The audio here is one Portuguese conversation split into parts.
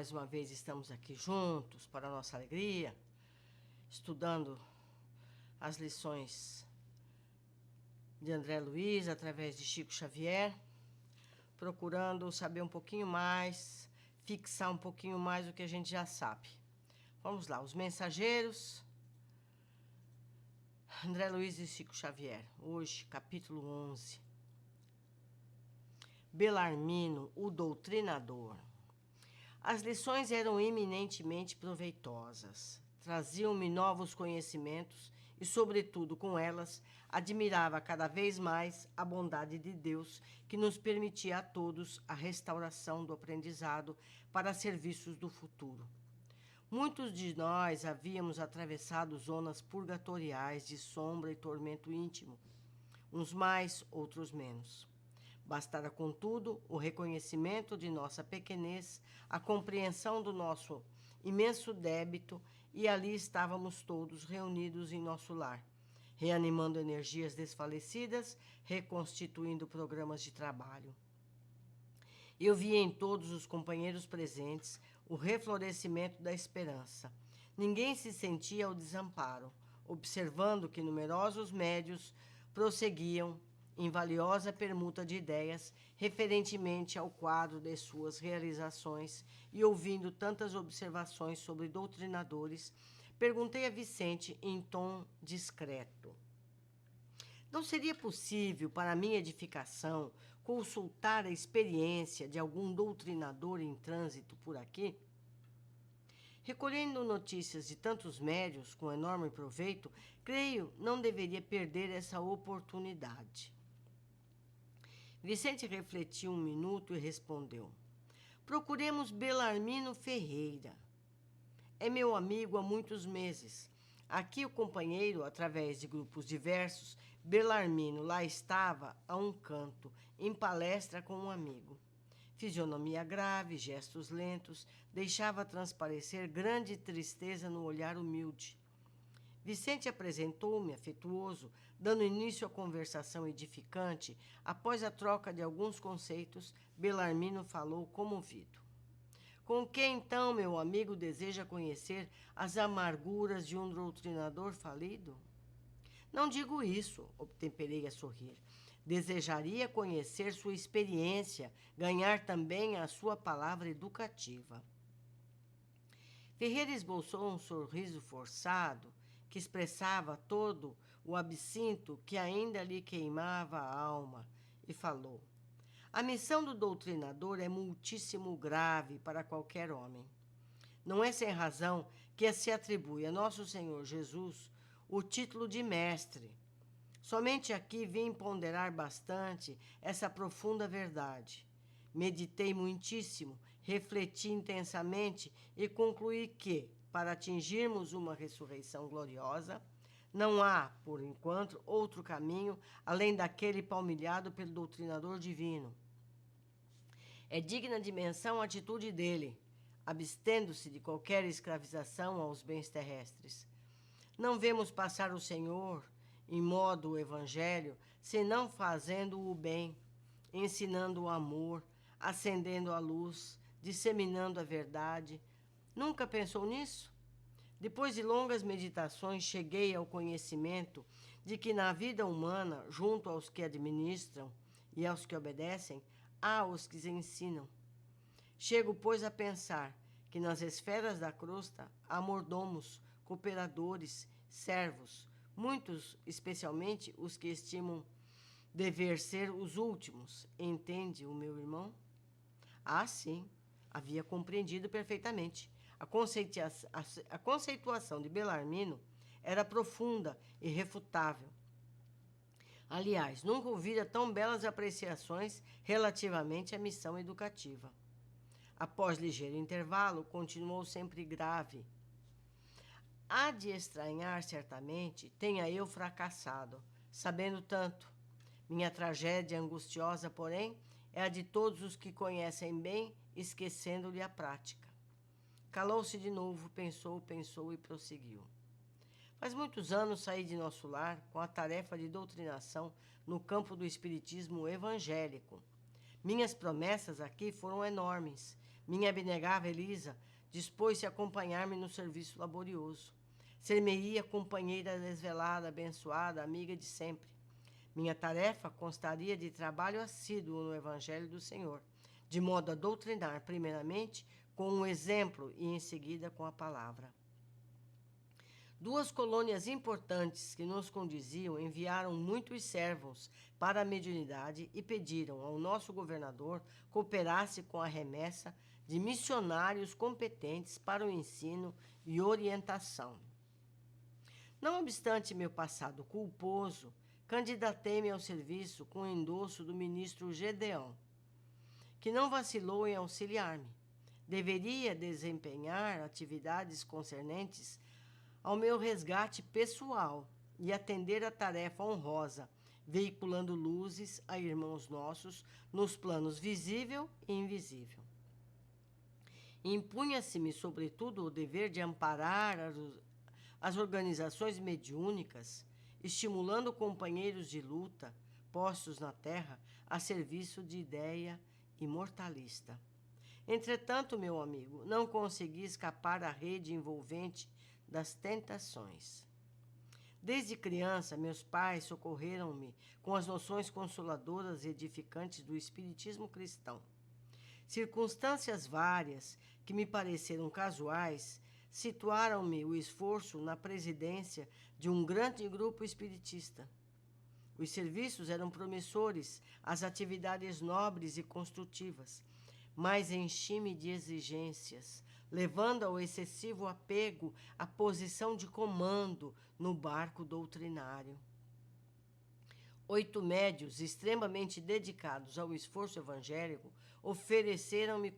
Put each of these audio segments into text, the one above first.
mais uma vez estamos aqui juntos, para a nossa alegria, estudando as lições de André Luiz através de Chico Xavier, procurando saber um pouquinho mais, fixar um pouquinho mais o que a gente já sabe. Vamos lá, os mensageiros, André Luiz e Chico Xavier, hoje, capítulo 11. Belarmino, o doutrinador. As lições eram eminentemente proveitosas, traziam-me novos conhecimentos e, sobretudo, com elas, admirava cada vez mais a bondade de Deus que nos permitia a todos a restauração do aprendizado para serviços do futuro. Muitos de nós havíamos atravessado zonas purgatoriais de sombra e tormento íntimo, uns mais, outros menos. Bastara, contudo, o reconhecimento de nossa pequenez, a compreensão do nosso imenso débito, e ali estávamos todos reunidos em nosso lar, reanimando energias desfalecidas, reconstituindo programas de trabalho. Eu via em todos os companheiros presentes o reflorescimento da esperança. Ninguém se sentia ao desamparo, observando que numerosos médios prosseguiam em valiosa permuta de ideias referentemente ao quadro de suas realizações, e ouvindo tantas observações sobre doutrinadores, perguntei a Vicente em tom discreto: não seria possível, para minha edificação, consultar a experiência de algum doutrinador em trânsito por aqui? Recolhendo notícias de tantos médios com enorme proveito, creio não deveria perder essa oportunidade. Vicente refletiu um minuto e respondeu: procuremos Belarmino Ferreira. É meu amigo há muitos meses. Aqui o companheiro, através de grupos diversos, Belarmino lá estava a um canto, em palestra com um amigo. Fisionomia grave, gestos lentos, deixava transparecer grande tristeza no olhar humilde. Vicente apresentou-me, afetuoso, dando início à conversação edificante. Após a troca de alguns conceitos, Belarmino falou comovido: com que então meu amigo deseja conhecer as amarguras de um doutrinador falido? Não digo isso, obtemperei a sorrir. Desejaria conhecer sua experiência, ganhar também a sua palavra educativa. Ferreira esboçou um sorriso forçado que expressava todo o absinto que ainda lhe queimava a alma, e falou: a missão do doutrinador é muitíssimo grave para qualquer homem. Não é sem razão que se atribui a nosso Senhor Jesus o título de mestre. Somente aqui vim ponderar bastante essa profunda verdade. Meditei muitíssimo, refleti intensamente e concluí que, para atingirmos uma ressurreição gloriosa, não há, por enquanto, outro caminho além daquele palmilhado pelo doutrinador divino. É digna de menção a atitude dele, abstendo-se de qualquer escravização aos bens terrestres. Não vemos passar o Senhor, em modo o Evangelho, senão fazendo o bem, ensinando o amor, acendendo a luz, disseminando a verdade. Nunca pensou nisso? Depois de longas meditações, cheguei ao conhecimento de que na vida humana, junto aos que administram e aos que obedecem, há os que ensinam. Chego, pois, a pensar que nas esferas da crosta há mordomos, cooperadores, servos, muitos, especialmente os que estimam dever ser os últimos. Entende o meu irmão? Ah, sim, havia compreendido perfeitamente. A conceituação de Belarmino era profunda e irrefutável. Aliás, nunca ouvira tão belas apreciações relativamente à missão educativa. Após ligeiro intervalo, continuou sempre grave. Há de estranhar, certamente, tenha eu fracassado, sabendo tanto. Minha tragédia angustiosa, porém, é a de todos os que conhecem bem, esquecendo-lhe a prática. Calou-se de novo, pensou e prosseguiu. Faz muitos anos saí de nosso lar com a tarefa de doutrinação no campo do espiritismo evangélico. Minhas promessas aqui foram enormes. Minha abnegável Elisa dispôs-se a acompanhar-me no serviço laborioso. Ser-me-ia companheira desvelada, abençoada, amiga de sempre. Minha tarefa constaria de trabalho assíduo no Evangelho do Senhor, de modo a doutrinar, primeiramente, com o exemplo e, em seguida, com a palavra. Duas colônias importantes que nos condiziam enviaram muitos servos para a mediunidade e pediram ao nosso governador cooperasse com a remessa de missionários competentes para o ensino e orientação. Não obstante meu passado culposo, candidatei-me ao serviço com o endosso do ministro Gedeão, que não vacilou em auxiliar-me. Deveria desempenhar atividades concernentes ao meu resgate pessoal e atender a tarefa honrosa, veiculando luzes a irmãos nossos nos planos visível e invisível. Impunha-se-me, sobretudo, o dever de amparar as organizações mediúnicas, estimulando companheiros de luta, postos na terra, a serviço de ideia imortalista. Entretanto, meu amigo, não consegui escapar à rede envolvente das tentações. Desde criança, meus pais socorreram-me com as noções consoladoras e edificantes do espiritismo cristão. Circunstâncias várias, que me pareceram casuais, situaram-me o esforço na presidência de um grande grupo espiritista. Os serviços eram promissores, as atividades nobres e construtivas, mas enchi-me de exigências, levando ao excessivo apego à posição de comando no barco doutrinário. 8 médios extremamente dedicados ao esforço evangélico ofereceram-me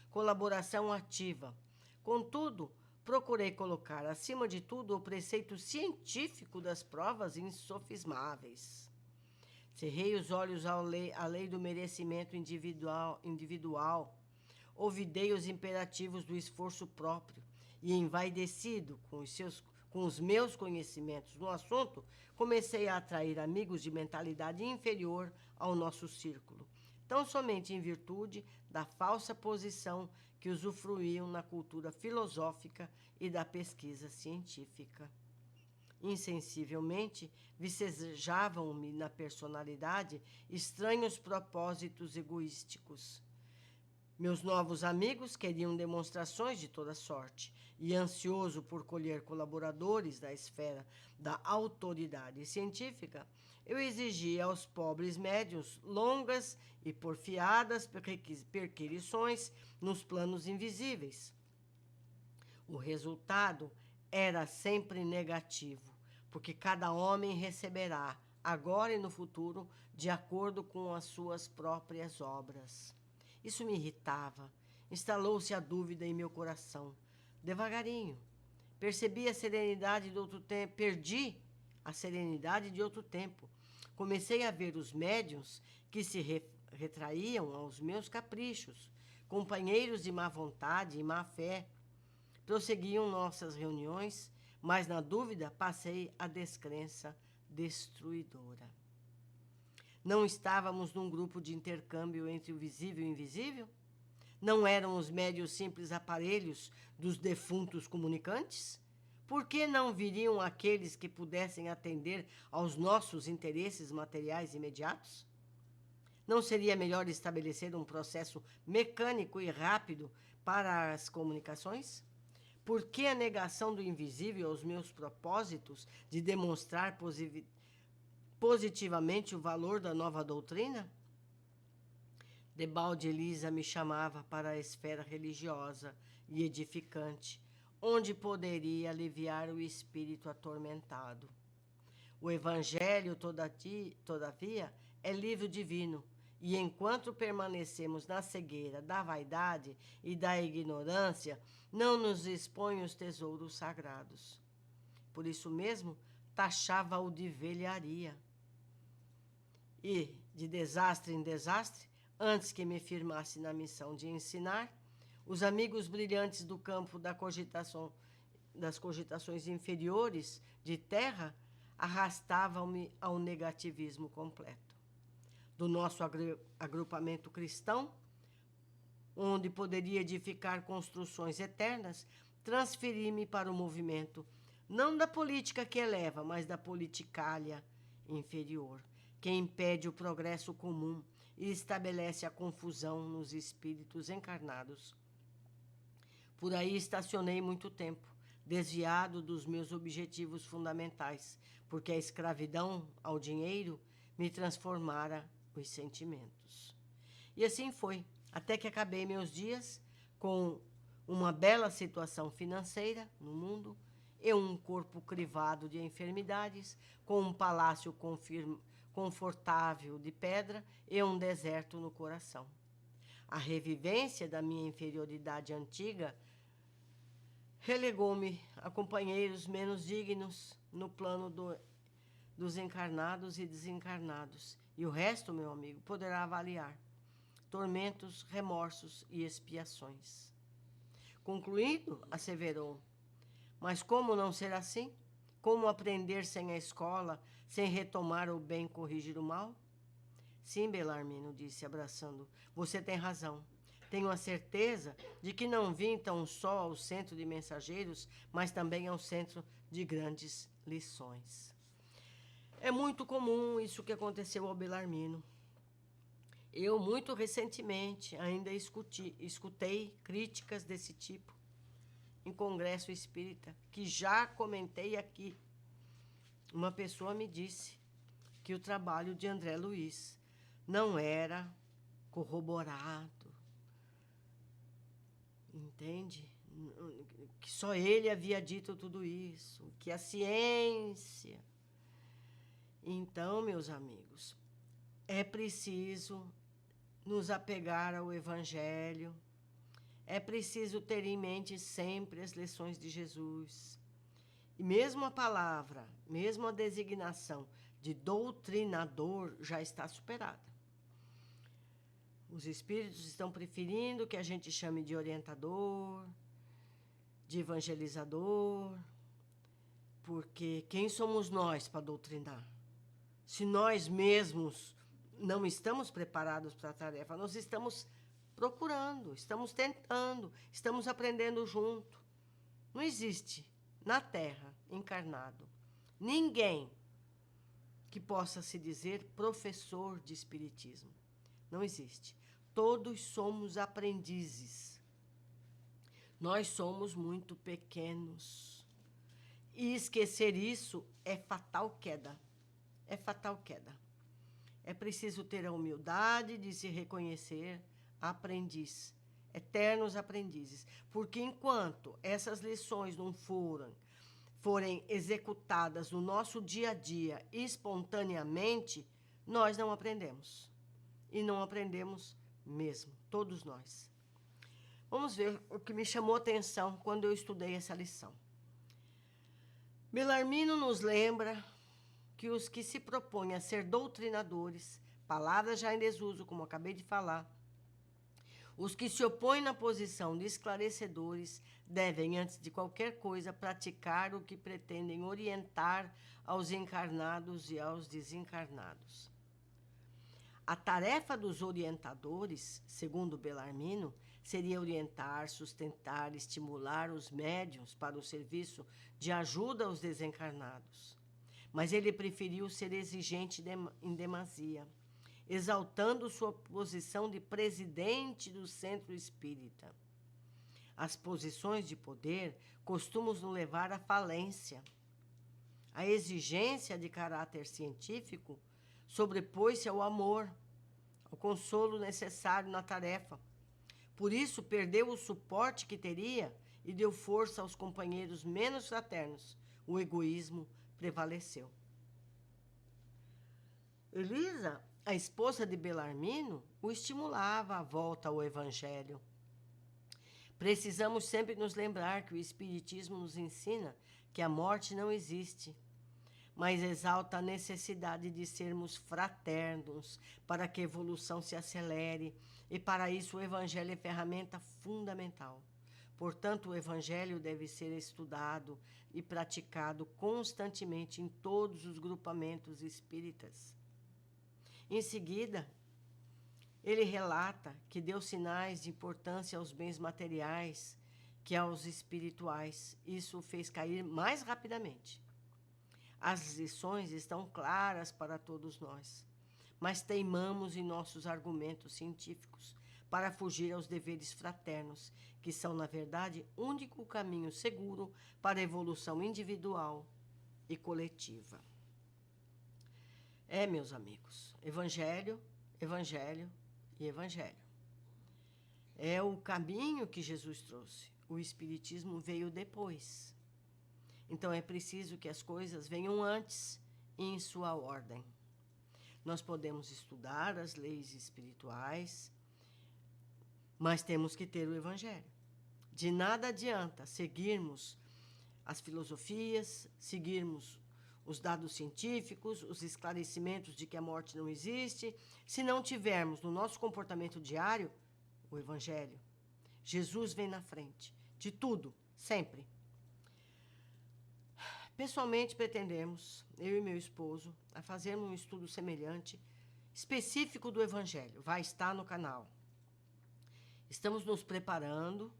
colaboração ativa. Contudo, procurei colocar acima de tudo o preceito científico das provas insofismáveis. Cerrei os olhos à lei do merecimento individual, ouvidei os imperativos do esforço próprio e, envaidecido com os meus conhecimentos no assunto, comecei a atrair amigos de mentalidade inferior ao nosso círculo, tão somente em virtude da falsa posição que usufruíam na cultura filosófica e da pesquisa científica. Insensivelmente, vicejavam-me na personalidade estranhos propósitos egoísticos. Meus novos amigos queriam demonstrações de toda sorte, e ansioso por colher colaboradores da esfera da autoridade científica, eu exigia aos pobres médiuns longas e porfiadas perquisições nos planos invisíveis. O resultado era sempre negativo, porque cada homem receberá, agora e no futuro, de acordo com as suas próprias obras. Isso me irritava. Instalou-se a dúvida em meu coração. Devagarinho, perdi a serenidade de outro tempo. Comecei a ver os médiuns que se retraíam aos meus caprichos, companheiros de má vontade e má fé. Prosseguiam nossas reuniões, mas na dúvida passei a descrença destruidora. Não estávamos num grupo de intercâmbio entre o visível e o invisível? Não eram os médios simples aparelhos dos defuntos comunicantes? Por que não viriam aqueles que pudessem atender aos nossos interesses materiais imediatos? Não seria melhor estabelecer um processo mecânico e rápido para as comunicações? Por que a negação do invisível aos meus propósitos de demonstrar positivamente o valor da nova doutrina? Debalde Elisa me chamava para a esfera religiosa e edificante, onde poderia aliviar o espírito atormentado. O Evangelho, todavia, é livro divino, e enquanto permanecemos na cegueira da vaidade e da ignorância, não nos expõe os tesouros sagrados. Por isso mesmo, taxava-o de velharia. E, de desastre em desastre, antes que me firmasse na missão de ensinar, os amigos brilhantes do campo das cogitações inferiores de terra arrastavam-me ao negativismo completo. Do nosso agrupamento cristão, onde poderia edificar construções eternas, transferi-me para o movimento, não da política que eleva, mas da politicalha inferior, que impede o progresso comum e estabelece a confusão nos espíritos encarnados. Por aí estacionei muito tempo, desviado dos meus objetivos fundamentais, porque a escravidão ao dinheiro me transformara os sentimentos. E assim foi, até que acabei meus dias com uma bela situação financeira no mundo e um corpo crivado de enfermidades, com um palácio confortável de pedra e um deserto no coração. A revivência da minha inferioridade antiga relegou-me a companheiros menos dignos no plano dos encarnados e desencarnados. E o resto, meu amigo, poderá avaliar. Tormentos, remorsos e expiações. Concluído, asseverou. Mas como não ser assim? Como aprender sem a escola, sem retomar o bem, corrigir o mal? Sim, Belarmino, disse, abraçando. Você tem razão. Tenho a certeza de que não vim tão só ao centro de mensageiros, mas também ao centro de grandes lições. É muito comum isso que aconteceu ao Belarmino. Eu, muito recentemente, ainda escutei críticas desse tipo em congresso espírita, que já comentei aqui. Uma pessoa me disse que o trabalho de André Luiz não era corroborado, entende? Que só ele havia dito tudo isso, que a ciência... Então, meus amigos, é preciso nos apegar ao Evangelho, é preciso ter em mente sempre as lições de Jesus. E mesmo a palavra, mesmo a designação de doutrinador já está superada. Os espíritos estão preferindo que a gente chame de orientador, de evangelizador, porque quem somos nós para doutrinar? Se nós mesmos não estamos preparados para a tarefa, nós estamos procurando, estamos tentando, estamos aprendendo junto. Não existe na Terra, encarnado, ninguém que possa se dizer professor de espiritismo. Não existe. Todos somos aprendizes. Nós somos muito pequenos. E esquecer isso é fatal queda. É fatal queda. É preciso ter a humildade de se reconhecer aprendiz, eternos aprendizes. Porque enquanto essas lições não forem executadas no nosso dia a dia espontaneamente, nós não aprendemos. E não aprendemos mesmo, todos nós. Vamos ver o que me chamou a atenção quando eu estudei essa lição. Belarmino nos lembra que os que se propõem a ser doutrinadores, palavra já em desuso, como acabei de falar, os que se opõem na posição de esclarecedores devem, antes de qualquer coisa, praticar o que pretendem orientar aos encarnados e aos desencarnados. A tarefa dos orientadores, segundo Belarmino, seria orientar, sustentar, estimular os médiuns para o serviço de ajuda aos desencarnados. Mas ele preferiu ser exigente em demasia, exaltando sua posição de presidente do centro espírita. As posições de poder costumam nos levar à falência. A exigência de caráter científico sobrepôs-se ao amor, ao consolo necessário na tarefa. Por isso, perdeu o suporte que teria e deu força aos companheiros menos fraternos. O egoísmo prevaleceu. Elisa, a esposa de Belarmino, o estimulava à volta ao Evangelho. Precisamos sempre nos lembrar que o Espiritismo nos ensina que a morte não existe, mas exalta a necessidade de sermos fraternos para que a evolução se acelere, e para isso o Evangelho é ferramenta fundamental. Portanto, o Evangelho deve ser estudado e praticado constantemente em todos os grupamentos espíritas. Em seguida, Ele relata que deu sinais de importância aos bens materiais que aos espirituais. Isso o fez cair mais rapidamente. As lições estão claras para todos nós, mas teimamos em nossos argumentos científicos para fugir aos deveres fraternos, que são, na verdade, o único caminho seguro para a evolução individual e coletiva. Meus amigos, Evangelho, Evangelho e Evangelho. É o caminho que Jesus trouxe. O Espiritismo veio depois. Então é preciso que as coisas venham antes e em sua ordem. Nós podemos estudar as leis espirituais, mas temos que ter o Evangelho. De nada adianta seguirmos as filosofias, seguirmos os dados científicos, os esclarecimentos de que a morte não existe, se não tivermos no nosso comportamento diário o Evangelho. Jesus vem na frente de tudo, sempre. Pessoalmente, pretendemos, eu e meu esposo, a fazermos um estudo semelhante, específico do Evangelho. Vai estar no canal. Estamos nos preparando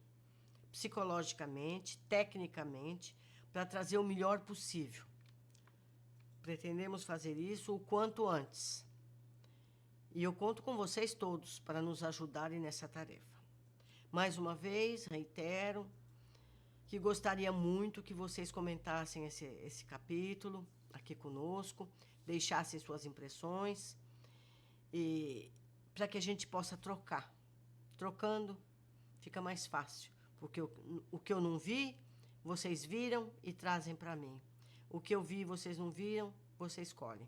psicologicamente, tecnicamente, para trazer o melhor possível. Pretendemos fazer isso o quanto antes. E eu conto com vocês todos para nos ajudarem nessa tarefa. Mais uma vez, reitero que gostaria muito que vocês comentassem esse capítulo aqui conosco, deixassem suas impressões, e para que a gente possa trocar. Trocando fica mais fácil, porque o que eu não vi, vocês viram e trazem para mim. O que eu vi e vocês não viram, vocês escolhem.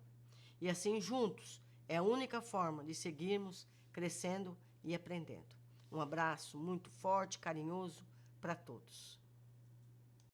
E assim, juntos, é a única forma de seguirmos crescendo e aprendendo. Um abraço muito forte, carinhoso para todos.